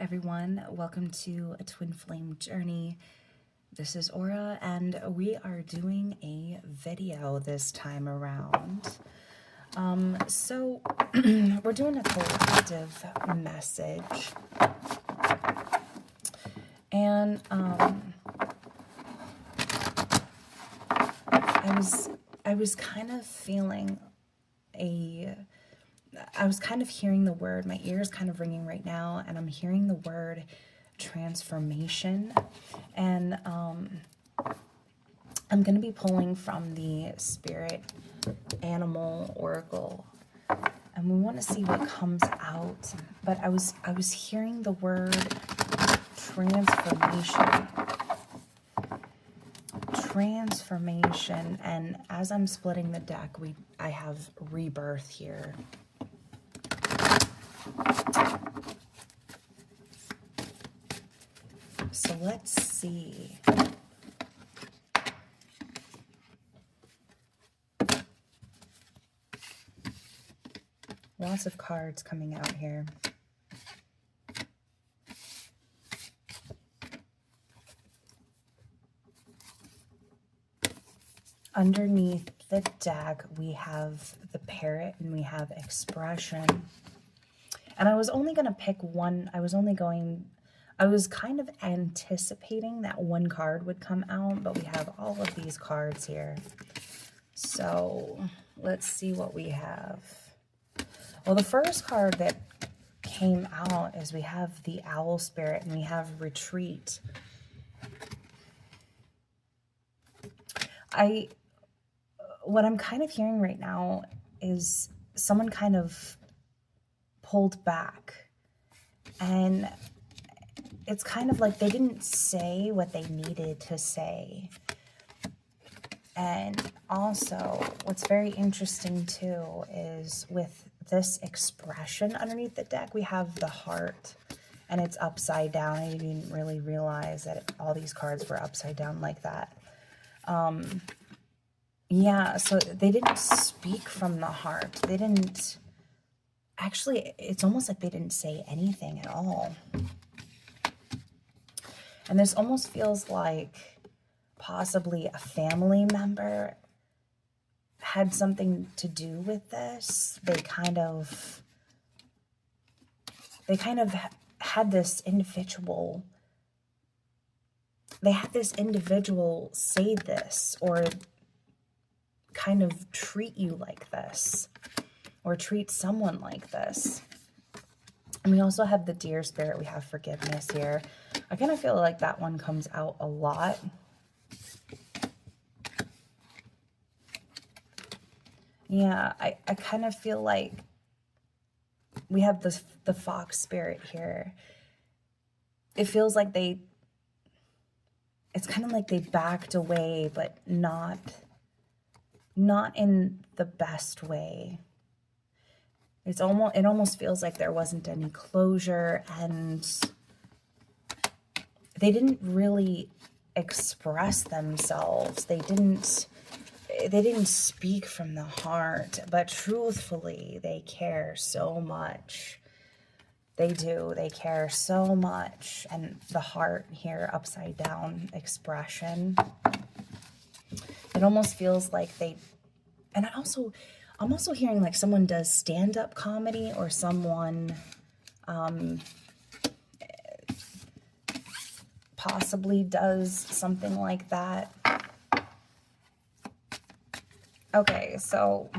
everyone, welcome to a twin flame journey. This is Aura and we are doing a video this time around. So we're doing a collective message, and I was kind of feeling I was kind of hearing the word, my ear is kind of ringing right now, and I'm hearing the word transformation. And I'm going to be pulling from the Spirit Animal Oracle, and we want to see what comes out. But I was hearing the word transformation, and as I'm splitting the deck, I have rebirth here. So let's see. Lots of cards coming out here. Underneath the deck, we have the parrot and we have expression. And I was only going to pick one. I was kind of anticipating that one card would come out, but we have all of these cards here. So let's see what we have. Well, the first card that came out is we have the Owl Spirit and we have Retreat. What I'm kind of hearing right now is someone kind of pulled back, and it's kind of like they didn't say what they needed to say. And also what's very interesting too is with this expression underneath the deck, we have the heart, and it's upside down. I didn't really realize that all these cards were upside down like that. Yeah, so they didn't speak from the heart. They didn't, actually, it's almost like they didn't say anything at all. And this almost feels like possibly a family member had something to do with this. They kind of had this individual, say this, or kind of treat you like this, or treat someone like this. And we also have the Deer Spirit. We have forgiveness here. I kind of feel like that one comes out a lot. Yeah, I kind of feel like we have the Fox Spirit here. It feels like it's kind of like they backed away, but not in the best way. It almost feels like there wasn't any closure, and they didn't really express themselves. They didn't speak from the heart, but truthfully, they care so much. They do. They care so much. And the heart here, upside down, expression. It almost feels like and I'm also hearing like someone does stand-up comedy, or someone possibly does something like that. Okay, so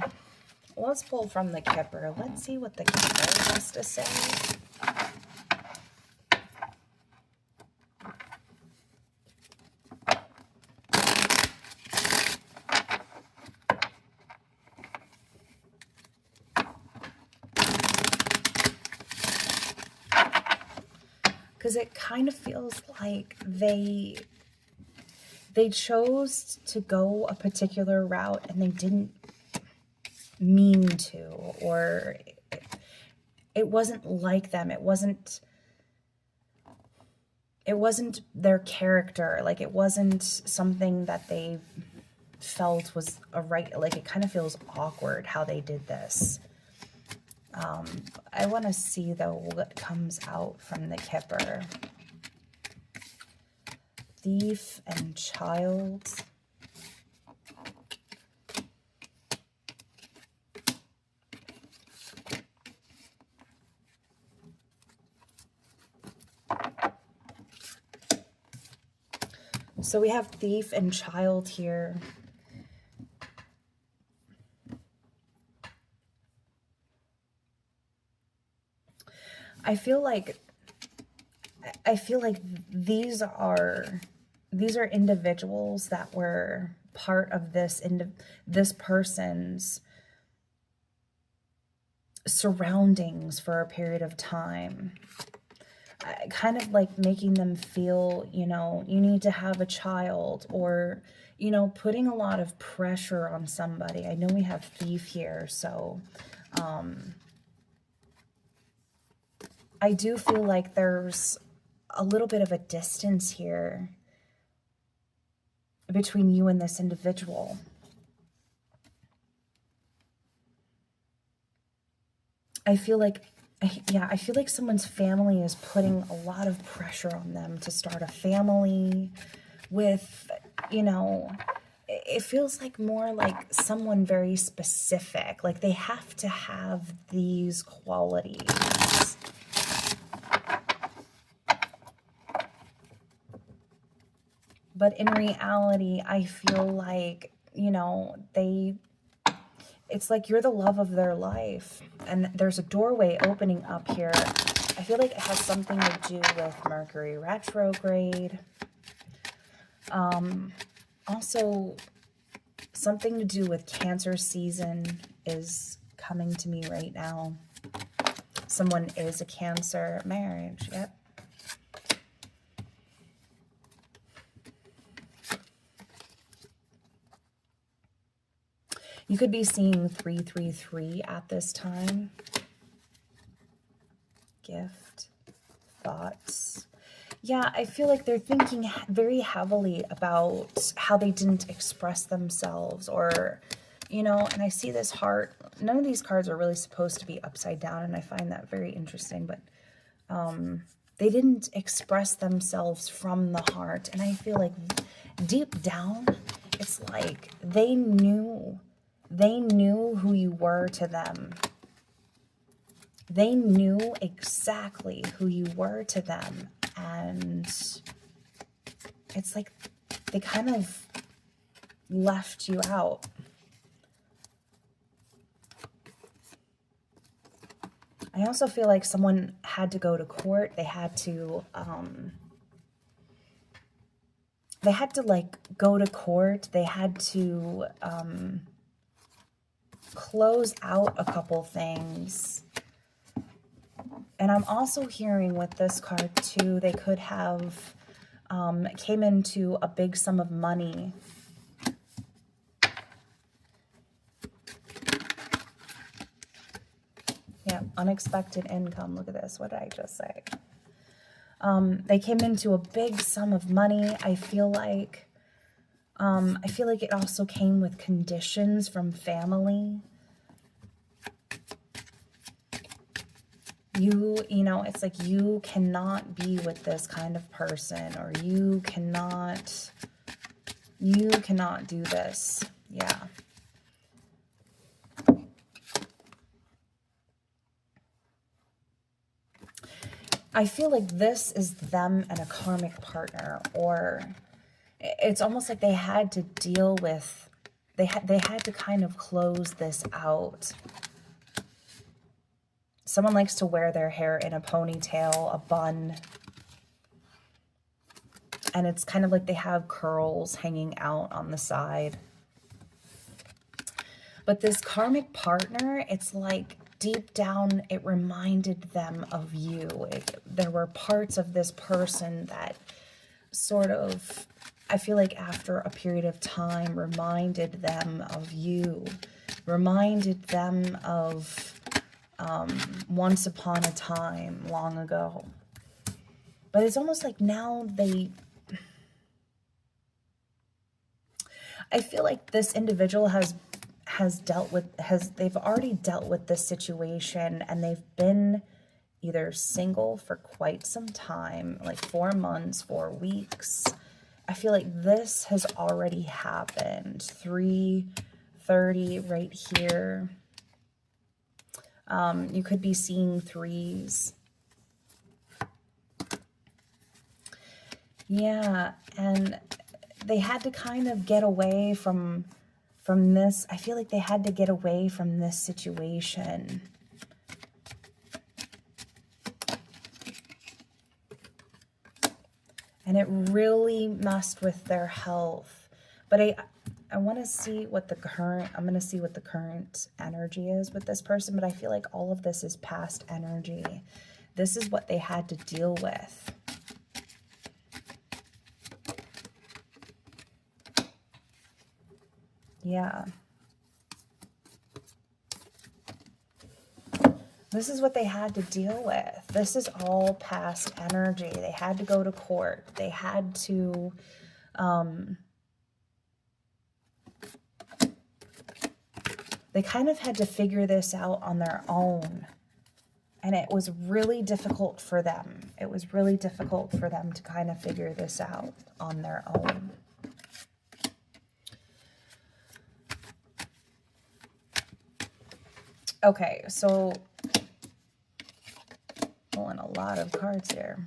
let's pull from the Kipper. Let's see what the Kipper has to say. Because it kind of feels like they chose to go a particular route and they didn't mean to, or it wasn't like them. It wasn't their character. Like, it wasn't something that they felt was a right, like, it kind of feels awkward how they did this. I want to see, though, what comes out from the Kipper. Thief and child. So we have thief and child here. I feel like these are individuals that were part of this person's surroundings for a period of time. Kind of like making them feel, you know, you need to have a child, or, you know, putting a lot of pressure on somebody. I know we have thief here, so I do feel like there's a little bit of a distance here between you and this individual. I feel like someone's family is putting a lot of pressure on them to start a family with, you know, it feels like more like someone very specific. Like they have to have these qualities. But in reality, I feel like, you know, it's like you're the love of their life. And there's a doorway opening up here. I feel like it has something to do with Mercury retrograde. Also, something to do with Cancer season is coming to me right now. Someone is a Cancer. Marriage, yep. You could be seeing 333 at this time. Gift, thoughts. Yeah, I feel like they're thinking very heavily about how they didn't express themselves, or, you know, and I see this heart. None of these cards are really supposed to be upside down, and I find that very interesting, but they didn't express themselves from the heart. And I feel like deep down, it's like they knew who you were to them. They knew exactly who you were to them. And it's like they kind of left you out. I also feel like someone had to go to court. They had to like go to court. They had to close out a couple things. And I'm also hearing with this card too, they could have came into a big sum of money. Yeah, unexpected income. Look at this. What did I just say? They came into a big sum of money. I feel like it also came with conditions from family. You know, it's like you cannot be with this kind of person, or you cannot do this. Yeah. I feel like this is them and a karmic partner, or it's almost like they had to deal with, they had to kind of close this out. Someone likes to wear their hair in a ponytail, a bun, and it's kind of like they have curls hanging out on the side. But this karmic partner, it's like deep down, it reminded them of you. There were parts of this person that sort of, I feel like after a period of time, reminded them of you, reminded them of once upon a time, long ago. But it's almost like now I feel like this individual they've already dealt with this situation, and they've been either single for quite some time, like 4 months, 4 weeks. I feel like this has already happened. 330 right here. You could be seeing threes. Yeah, and they had to kind of get away from this. I feel like they had to get away from this situation. And it really messed with their health. But I want to see what the current, I'm going to see what the current energy is with this person, but I feel like all of this is past energy. This is what they had to deal with. Yeah. This is what they had to deal with. This is all past energy. They had to go to court. They had to, they kind of had to figure this out on their own. And it was really difficult for them. It was really difficult for them to kind of figure this out on their own. Okay, so pulling a lot of cards here.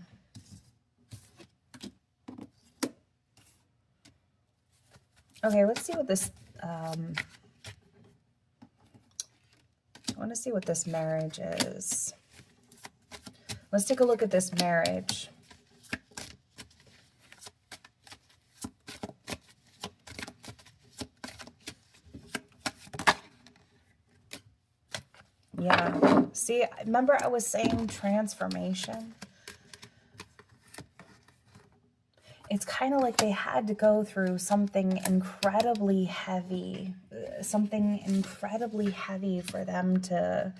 Okay, let's see what this, I want to see what this marriage is. Let's take a look at this marriage. Yeah. See, remember I was saying transformation? It's kind of like they had to go through something incredibly heavy, for them to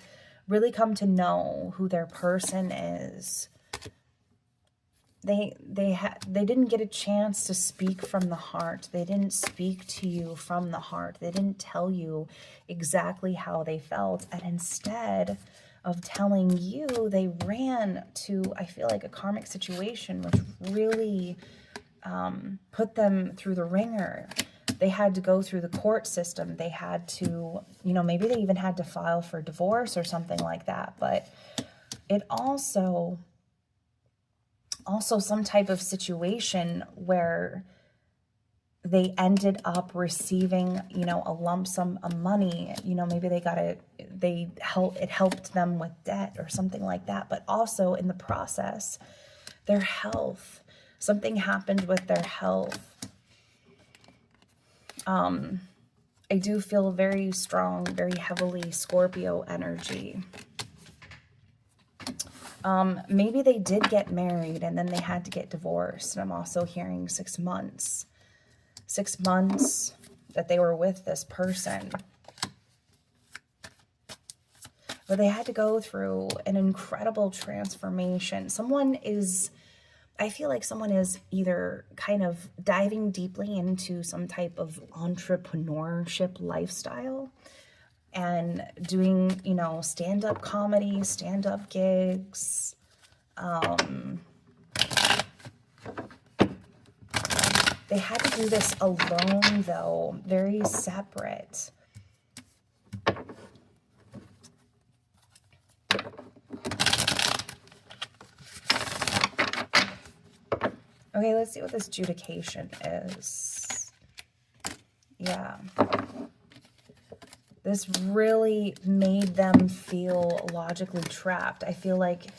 really come to know who their person is. They didn't get a chance to speak from the heart. They didn't speak to you from the heart. They didn't tell you exactly how they felt. And instead of telling you, they ran to, I feel like, a karmic situation, which really put them through the ringer. They had to go through the court system. They had to, you know, maybe they even had to file for divorce or something like that. But it also some type of situation where they ended up receiving, you know, a lump sum of money. You know, maybe it helped them with debt or something like that. But also in the process, their health, something happened with their health. I do feel very strong, very heavily Scorpio energy. Maybe they did get married and then they had to get divorced. And I'm also hearing 6 months. 6 months that they were with this person. But they had to go through an incredible transformation. I feel like someone is either kind of diving deeply into some type of entrepreneurship lifestyle and doing, you know, stand-up comedy, stand-up gigs. They had to do this alone, though, very separate. Okay, let's see what this adjudication is. Yeah. This really made them feel logically trapped. I feel like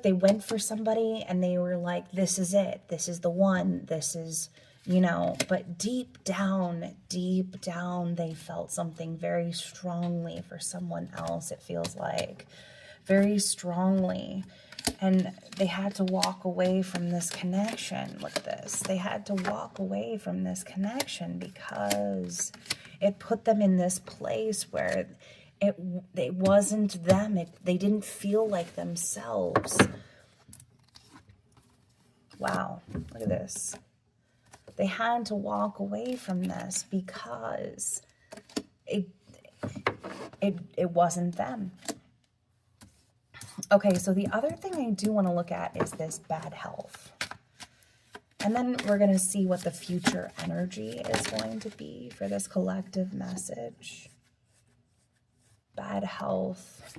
they went for somebody and they were like, this is it. This is the one. This is, you know, but deep down, they felt something very strongly for someone else. It feels like very strongly. And they had to walk away from this connection. Look at this. They had to walk away from this connection because it put them in this place where it wasn't them. They didn't feel like themselves. Wow, look at this. They had to walk away from this because it wasn't them. Okay, so the other thing I do want to look at is this bad health. And then we're going to see what the future energy is going to be for this collective message. Bad health.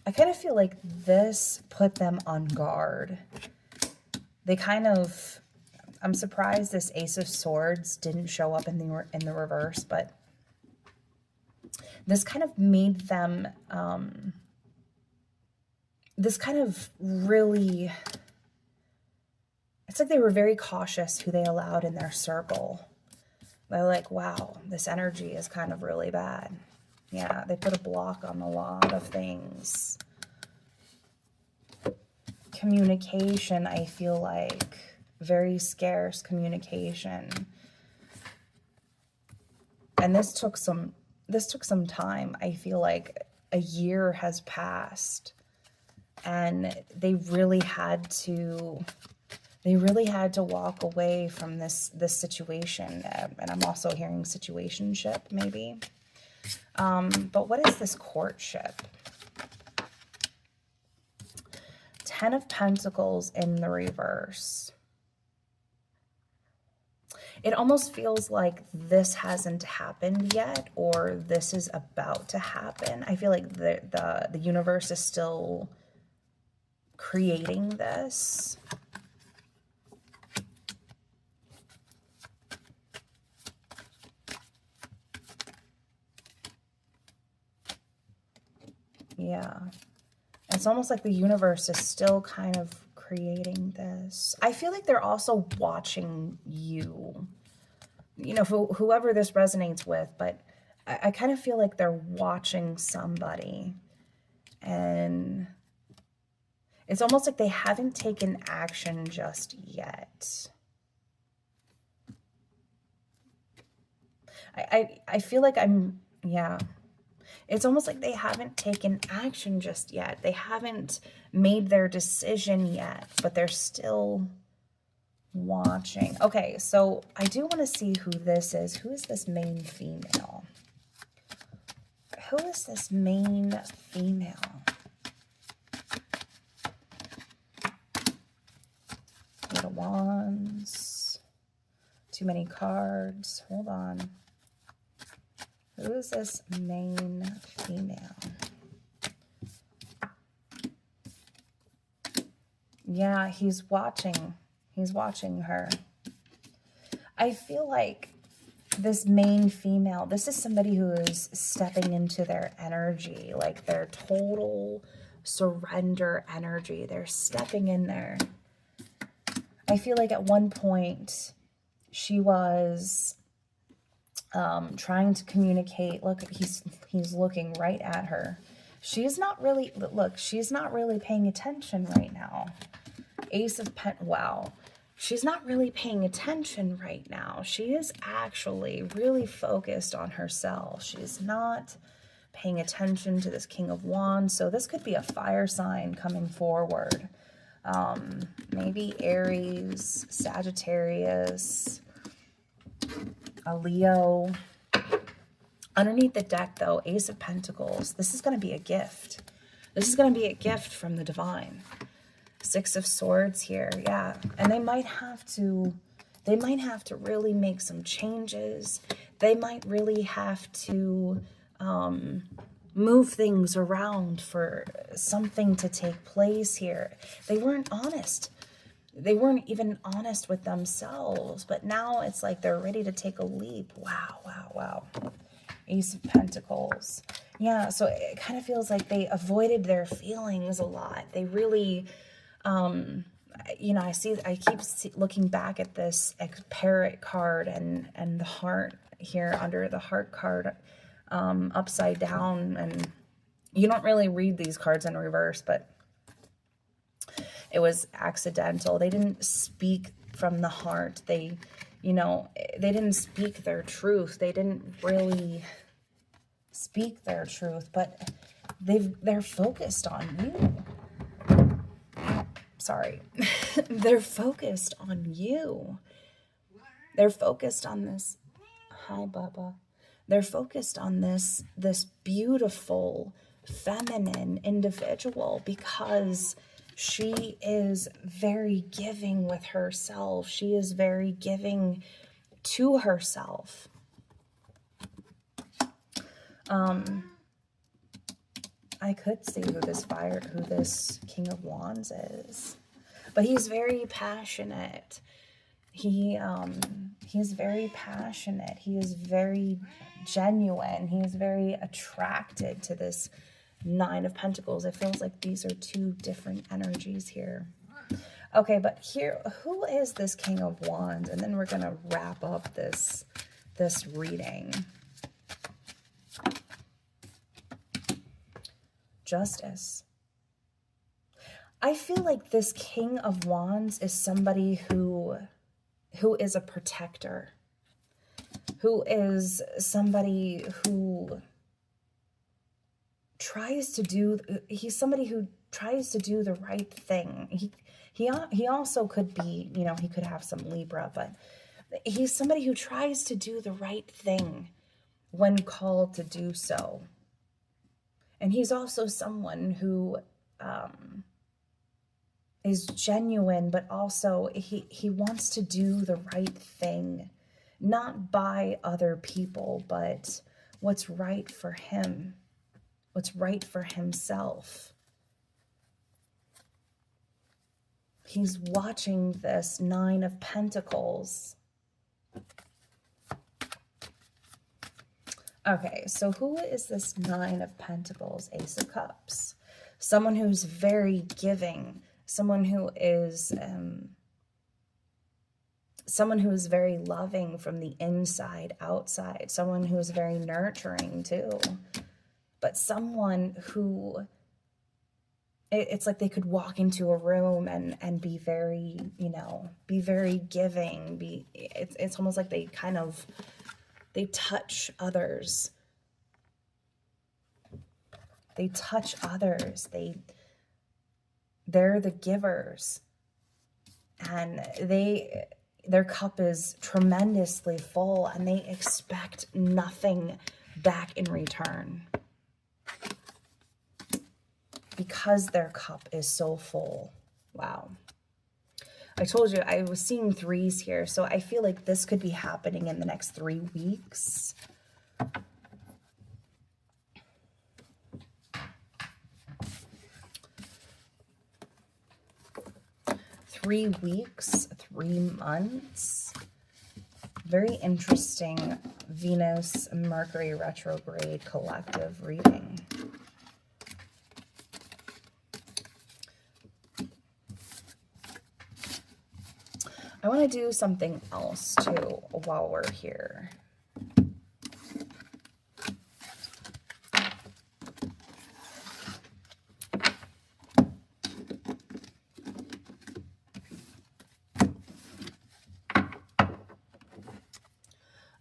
I kind of feel like this put them on guard. They kind of, I'm surprised this Ace of Swords didn't show up in the reverse, but this kind of made them, this kind of really, it's like they were very cautious who they allowed in their circle. They're like, wow, this energy is kind of really bad. Yeah, they put a block on a lot of things. Communication, I feel like, very scarce communication. And this took some time. I feel like a year has passed, and they really had to walk away from this situation. And I'm also hearing situationship, maybe. But what is this courtship? Ten of Pentacles in the reverse. It almost feels like this hasn't happened yet, or this is about to happen. I feel like the universe is still creating this. Yeah. It's almost like the universe is still kind of creating this. I feel like they're also watching you. You know, whoever this resonates with, but I kind of feel like they're watching somebody. And it's almost like they haven't taken action just yet. I feel like yeah. It's almost like they haven't taken action just yet. They haven't made their decision yet, but they're still watching. Okay, so I do want to see who this is. Who is this main female? Who is this main female? Eight of Wands. Too many cards. Hold on. Who is this main female? Yeah, he's watching. He's watching her. I feel like this main female, this is somebody who is stepping into their energy, like their total surrender energy. They're stepping in there. I feel like at one point she was trying to communicate. Look, he's looking right at her. She's not really, look, she's not really paying attention right now. Ace of Pentacles, wow. She's not really paying attention right now. She is actually really focused on herself. She's not paying attention to this King of Wands. So this could be a fire sign coming forward. Maybe Aries, Sagittarius, a Leo. Underneath the deck, though, Ace of Pentacles. This is going to be a gift. This is going to be a gift from the divine. Six of Swords here, yeah. And they might have to really make some changes. They might really have to move things around for something to take place here. They weren't honest. They weren't even honest with themselves, but now it's like they're ready to take a leap. Wow, wow, wow. Ace of Pentacles. Yeah, so it kind of feels like they avoided their feelings a lot. They really, you know, I keep looking back at this parrot card and the heart here under the heart card, upside down. And you don't really read these cards in reverse, but it was accidental. They didn't speak from the heart. They, you know, they didn't speak their truth. They didn't really speak their truth, but they're focused on you. Sorry. They're focused on you. They're focused on this. Hi, Bubba. They're focused on this beautiful feminine individual because she is very giving with herself. She is very giving to herself. I could see who this King of Wands is, but he's very passionate. He is very passionate. He is very genuine. He is very attracted to this Nine of Pentacles. It feels like these are two different energies here. Okay, but here, who is this King of Wands? And then we're gonna wrap up this reading. Justice. I feel like this King of Wands is somebody who is a protector, who is somebody who tries to do, he's somebody who tries to do the right thing. He also could be, you know, he could have some Libra, but he's somebody who tries to do the right thing when called to do so. And he's also someone who is genuine, but also he wants to do the right thing, not by other people, but what's right for him, what's right for himself. He's watching this Nine of Pentacles. Okay, so who is this Nine of Pentacles? Ace of Cups. Someone who's very giving. Someone who is very loving from the inside outside. Someone who is very nurturing too. But someone who, it's like they could walk into a room and be very, you know, be very giving. It's almost like they touch others. They touch others. They're the givers. And their cup is tremendously full and they expect nothing back in return. Because their cup is so full. Wow. I told you I was seeing threes here, so I feel like this could be happening in the next 3 weeks. Three weeks, 3 months. Very interesting Venus, Mercury retrograde collective reading. I want to do something else too while we're here.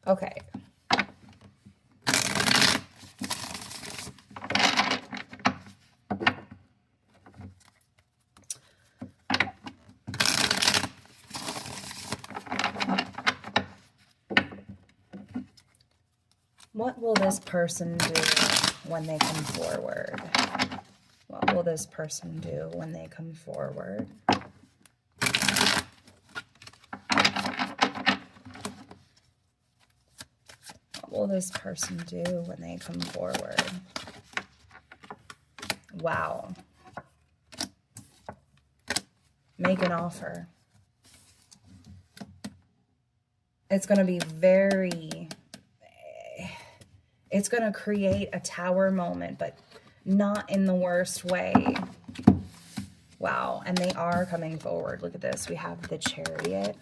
Okay. What will this person do when they come forward? What will this person do when they come forward? What will this person do when they come forward? Wow. Make an offer. It's going to be very... It's going to create a tower moment, but not in the worst way. Wow. And they are coming forward. Look at this. We have the Chariot.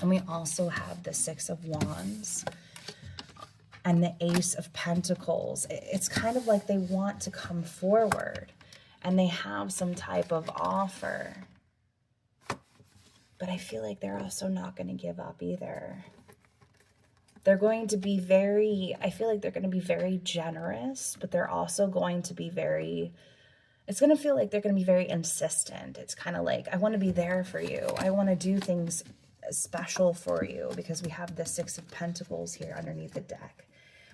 And we also have the Six of Wands. And the Ace of Pentacles. It's kind of like they want to come forward. And they have some type of offer. But I feel like they're also not going to give up either. They're going to be very, I feel like they're going to be very generous, but they're also going to be very, it's going to feel like they're going to be very insistent. It's kind of like, I want to be there for you. I want to do things special for you, because we have the Six of Pentacles here underneath the deck.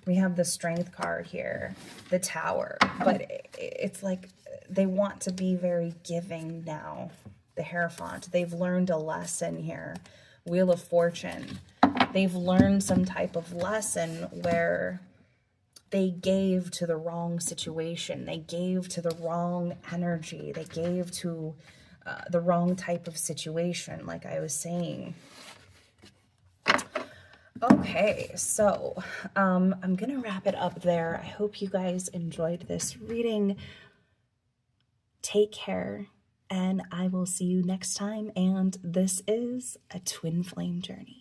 We have the Strength card here, the Tower, but it's like they want to be very giving now. The Hierophant, they've learned a lesson here. Wheel of Fortune, they've learned some type of lesson where they gave to the wrong situation. They gave to the wrong energy. They gave to the wrong type of situation, like I was saying. Okay, so I'm going to wrap it up there. I hope you guys enjoyed this reading. Take care, and I will see you next time. And this is a Twin Flame Journey.